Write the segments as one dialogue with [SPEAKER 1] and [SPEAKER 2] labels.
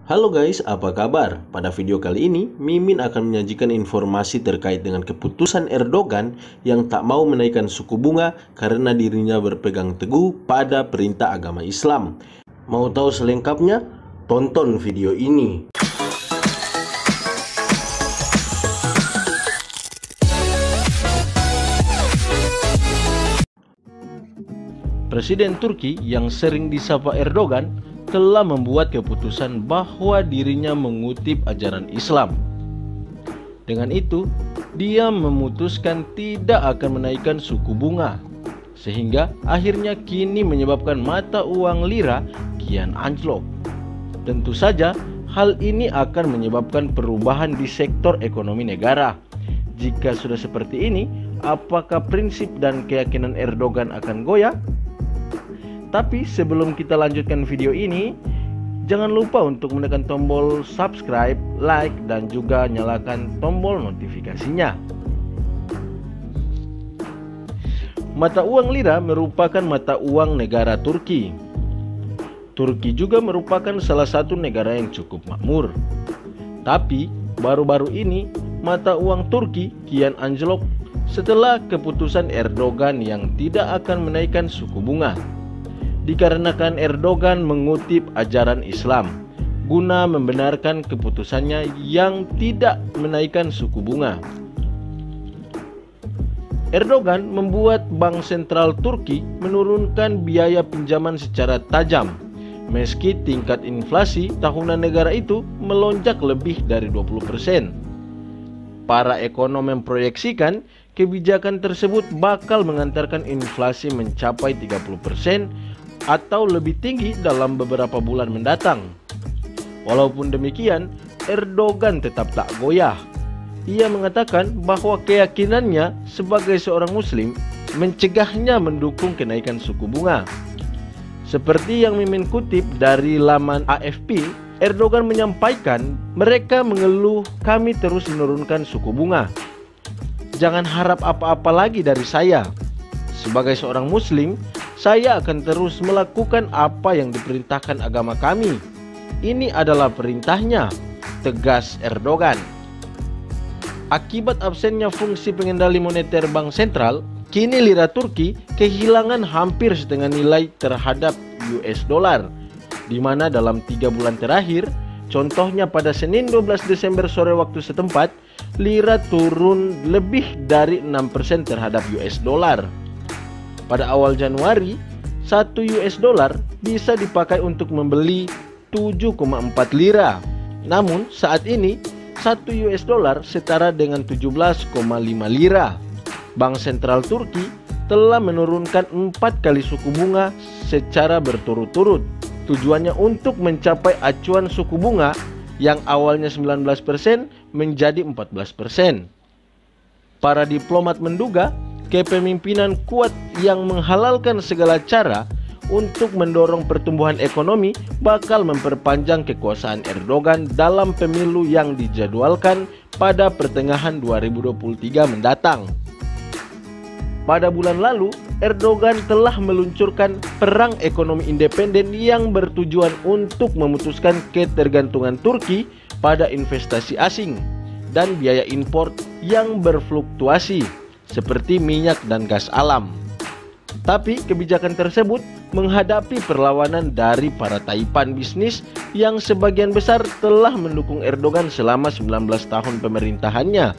[SPEAKER 1] Halo guys, apa kabar? Pada video kali ini, Mimin akan menyajikan informasi terkait dengan keputusan Erdogan yang tak mau menaikkan suku bunga karena dirinya berpegang teguh pada perintah agama Islam. Mau tahu selengkapnya? Tonton video ini. Presiden Turki yang sering disapa Erdogan telah membuat keputusan bahwa dirinya mengutip ajaran Islam. Dengan itu, dia memutuskan tidak akan menaikkan suku bunga, sehingga akhirnya kini menyebabkan mata uang lira kian anjlok. Tentu saja, hal ini akan menyebabkan perubahan di sektor ekonomi negara. Jika sudah seperti ini, apakah prinsip dan keyakinan Erdogan akan goyah? Tapi sebelum kita lanjutkan video ini, jangan lupa untuk menekan tombol subscribe, like, dan juga nyalakan tombol notifikasinya. Mata uang lira merupakan mata uang negara Turki. Turki juga merupakan salah satu negara yang cukup makmur. Tapi baru-baru ini mata uang Turki kian anjlok setelah keputusan Erdogan yang tidak akan menaikkan suku bunga. Dikarenakan Erdogan mengutip ajaran Islam guna membenarkan keputusannya yang tidak menaikkan suku bunga. Erdogan membuat Bank Sentral Turki menurunkan biaya pinjaman secara tajam meski tingkat inflasi tahunan negara itu melonjak lebih dari 20%. Para ekonom memproyeksikan kebijakan tersebut bakal mengantarkan inflasi mencapai 30% atau lebih tinggi dalam beberapa bulan mendatang. Walaupun demikian, Erdogan tetap tak goyah. Ia mengatakan bahwa keyakinannya sebagai seorang muslim mencegahnya mendukung kenaikan suku bunga. Seperti yang Mimin kutip dari laman AFP, Erdogan menyampaikan mereka mengeluh kami terus menurunkan suku bunga. Jangan harap apa-apa lagi dari saya. Sebagai seorang muslim, saya akan terus melakukan apa yang diperintahkan agama kami. Ini adalah perintahnya, tegas Erdogan. Akibat absennya fungsi pengendali moneter bank sentral, kini lira Turki kehilangan hampir setengah nilai terhadap US dollar, di mana dalam 3 bulan terakhir, contohnya pada Senin 12 Desember sore waktu setempat, lira turun lebih dari 6% terhadap US dollar. Pada awal Januari, 1 US dollar bisa dipakai untuk membeli 7,4 lira. Namun saat ini 1 US dollar setara dengan 17,5 lira. Bank Sentral Turki telah menurunkan 4 kali suku bunga secara berturut-turut. Tujuannya untuk mencapai acuan suku bunga yang awalnya 19% menjadi 14%. Para diplomat menduga kepemimpinan kuat yang menghalalkan segala cara untuk mendorong pertumbuhan ekonomi bakal memperpanjang kekuasaan Erdogan dalam pemilu yang dijadwalkan pada pertengahan 2023 mendatang. Pada bulan lalu, Erdogan telah meluncurkan perang ekonomi independen yang bertujuan untuk memutuskan ketergantungan Turki pada investasi asing dan biaya impor yang berfluktuasi seperti minyak dan gas alam. Tapi kebijakan tersebut menghadapi perlawanan dari para taipan bisnis yang sebagian besar telah mendukung Erdogan selama 19 tahun pemerintahannya.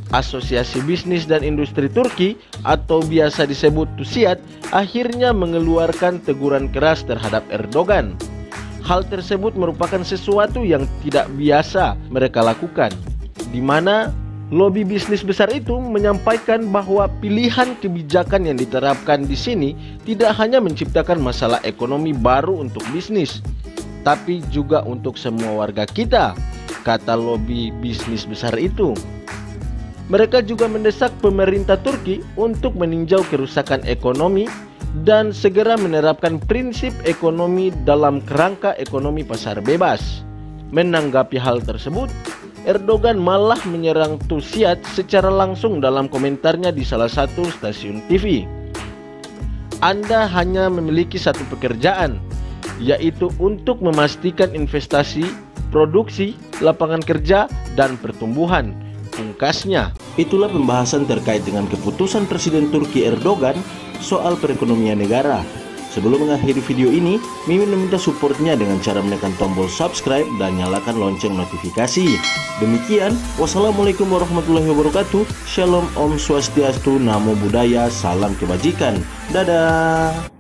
[SPEAKER 1] Asosiasi Bisnis dan Industri Turki atau biasa disebut TÜSİAD akhirnya mengeluarkan teguran keras terhadap Erdogan. Hal tersebut merupakan sesuatu yang tidak biasa mereka lakukan, di mana lobi bisnis besar itu menyampaikan bahwa pilihan kebijakan yang diterapkan di sini tidak hanya menciptakan masalah ekonomi baru untuk bisnis, tapi juga untuk semua warga kita, kata lobi bisnis besar itu. Mereka juga mendesak pemerintah Turki untuk meninjau kerusakan ekonomi dan segera menerapkan prinsip ekonomi dalam kerangka ekonomi pasar bebas. Menanggapi hal tersebut, Erdogan malah menyerang TÜSİAD secara langsung dalam komentarnya di salah satu stasiun TV. Anda hanya memiliki satu pekerjaan, yaitu untuk memastikan investasi produksi, lapangan kerja, dan pertumbuhan, pungkasnya. Itulah pembahasan terkait dengan keputusan Presiden Turki Erdogan soal perekonomian negara. Sebelum mengakhiri video ini, Mimin meminta supportnya dengan cara menekan tombol subscribe dan nyalakan lonceng notifikasi. Demikian, wassalamualaikum warahmatullahi wabarakatuh. Shalom, Om Swastiastu, Namo Buddhaya, salam kebajikan. Dadah.